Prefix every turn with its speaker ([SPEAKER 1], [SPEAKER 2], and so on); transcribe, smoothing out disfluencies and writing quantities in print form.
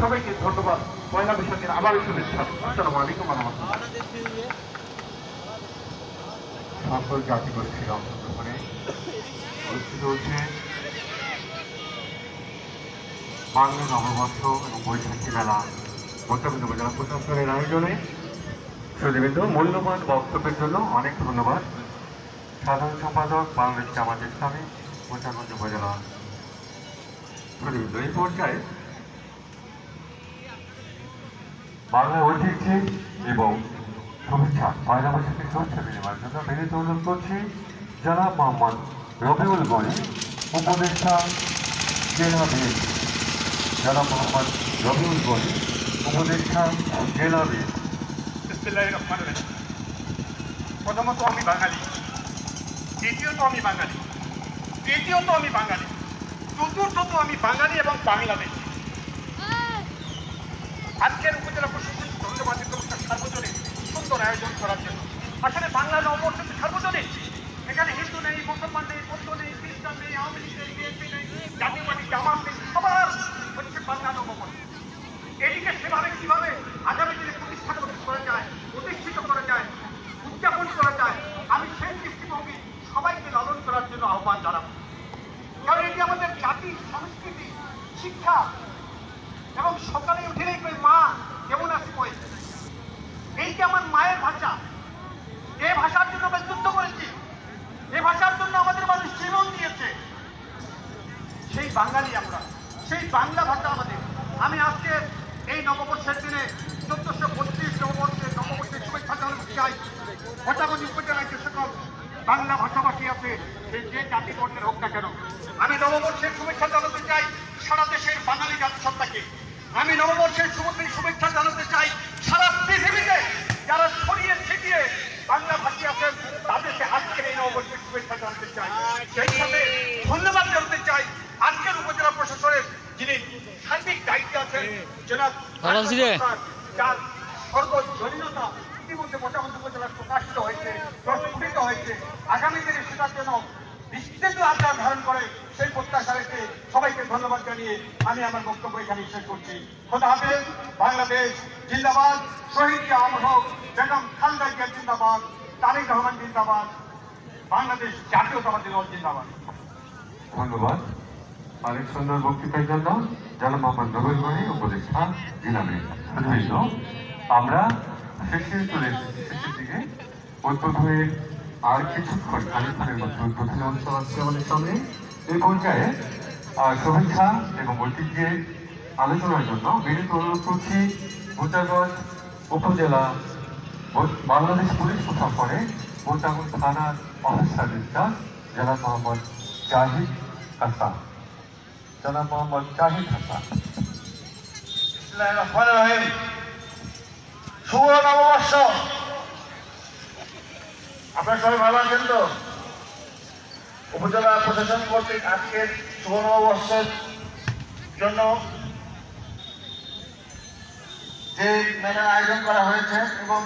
[SPEAKER 1] সবাইকে ধন্যবাদ। পয়লা বৈশাখের আবারও শুভেচ্ছা। আসসালামু আলাইকুম ওয়া রাহমাতুল্লাহ। সকল জাতিগোষ্ঠীর অংশগ্রহণে অনুষ্ঠিত হচ্ছে বাংলা নববর্ষ এবং বৈশাখী মেলা ভোট্টাবিন্দু উপজেলা প্রশাসনের আয়োজনে সুদীবৃন্দ মূল্যবান বক্তব্যের জন্য অনেক ধন্যবাদ। সাধারণ সম্পাদক বাংলাদেশ জামাত ইসলামী ভোট্টাবিন্দু উপজেলা সুদীবৃন্দ, এই পর্যায়ে বাংলা ঐতিহ্য এবং শুভেচ্ছা পয়লা বৈশাখের শুভেচ্ছা বিনিময়ের জন্য বিনীত অনুরোধ করছি জনাব মোহাম্মদ রবিউল গনি, উপদেষ্টা জেলা বিএনপি। জনাব মোহাম্মদ রবিউল গনি, উপদেষ্টা জেলা বিএনপি।
[SPEAKER 2] বিসমিল্লাহির রহমানির রহিম। প্রথমত আমি বাঙালি, দ্বিতীয়ত আমি বাঙালি, তৃতীয়ত আমি বাঙালি, চতুর্থত আমি বাঙালি এবং বাংলাদেশি। আজকের উপজেলা প্রশাসন ধন্যবাদ একটা সার্বজনীন সুন্দর আয়োজন করার জন্য। আসলে বাংলা নববর্ষ সার্বজনীন, এখানে হিন্দু নেই, মুসলমান নেই, বৌদ্ধ নেই, খ্রিস্টান নেই, আওয়ামী লীগ নেই, বিএনপি নেই, জাতীয় পার্টি জামাত নেই, সবার হচ্ছে বাংলা নববর্ষ। এটিকে সেভাবে কিভাবে আগামী দিনে প্রতিষ্ঠা করা যায়, প্রতিষ্ঠিত করা যায়, উদযাপন করা যায়, আমি সেই দৃষ্টিভঙ্গি সবাইকে লালন করার জন্য আহ্বান জানাবো। কারণ এটি আমাদের জাতি, সংস্কৃতি, শিক্ষা এবং সকালে উঠেই কই মা কেমন আছে কই, এইটি আমার মায়ের ভাষা। এই ভাষার জন্য আমরা যুদ্ধ করেছি, এই ভাষার জন্য আমাদের মানুষ জীবন দিয়েছে। সেই বাঙালি আমরা, সেই বাংলা ভাষা আমাদের। আমি আজকে এই নববর্ষের দিনে 1432 নববর্ষের শুভেচ্ছা জানাতে চাই ভোটাগঞ্জ উপজেলায় যে সকল বাংলা ভাষাভাষী আছে, যে জাতি বর্ণের হোক না কেন। আমি নববর্ষের শুভেচ্ছা জানাতে চাই সারা দেশের বাঙালি জাতিসত্তাকে। আমি নববর্ষের শুভেচ্ছা জানাতে চাই সারা পৃথিবীতে যারা ছড়িয়ে ছিটিয়ে বাংলা ভাষী আছেন, তাদেরকে আজকের এই নববর্ষের শুভেচ্ছা জানাতে চাই। সেই সাথে ধন্যবাদ জানাতে চাই আজকের উপজেলা প্রশাসনের যিনি সার্বিক দায়িত্বে আছেন, জনাব যার সর্বজনীনতা ইতিমধ্যে মোটামুটি উপজেলায় প্রকাশিত হয়েছে, প্রস্ফুটিত হয়েছে। আগামী দিনে সেটার জন্য বিস্তৃত আকার ধারণ করে সেই প্রত্যাশা রেখে সবাইকে ধন্যবাদ জানিয়ে আমি আমার বক্তব্য এখানে শেষ করছি। খোদা হাফেজ। বাংলাদেশ জিন্দাবাদ। শহীদ আম হক, বেগম খালেদা জিয়া জিন্দাবাদ, তারেক রহমান জিন্দাবাদ, বাংলাদেশ জাতীয়তাবাদী দল জিন্দাবাদ।
[SPEAKER 1] ধন্যবাদ অনেক সুন্দর বক্তৃতার জন্য জনাব মোহাম্মদ রবিউল গনি, উপদেষ্টা জেলা বিএনপি। আমরা শেষে চলে এসেছি, শেষের দিকে উদ্বোধনের আর কিছুক্ষণ খানিকক্ষণের মধ্যে উদ্বোধনী অনুষ্ঠান আসছে আমাদের সামনে। এই পর্যায়ে শুভেচ্ছা এবং ঐতিহ্যের আলোচনার জন্য বিনীত অনুরোধ করছি ভোটাগঞ্জ উপজেলা বাংলাদেশ পুলিশ প্রশাসনে ভোটাগঞ্জ থানার অফিসার ইনচার্জ জনাব মোহাম্মদ জাহিদ হাসান। জনাব মোহাম্মদ জাহিদ হাসান।
[SPEAKER 2] বিসমিল্লাহির রহমানির রহিম। শুভ নববর্ষ। আপনারা সবাই ভালো আছেন তো? উপজেলা প্রশাসন কর্তৃক আজকের শুভ নববর্ষের জন্য যে মেলার আয়োজন করা হয়েছে এবং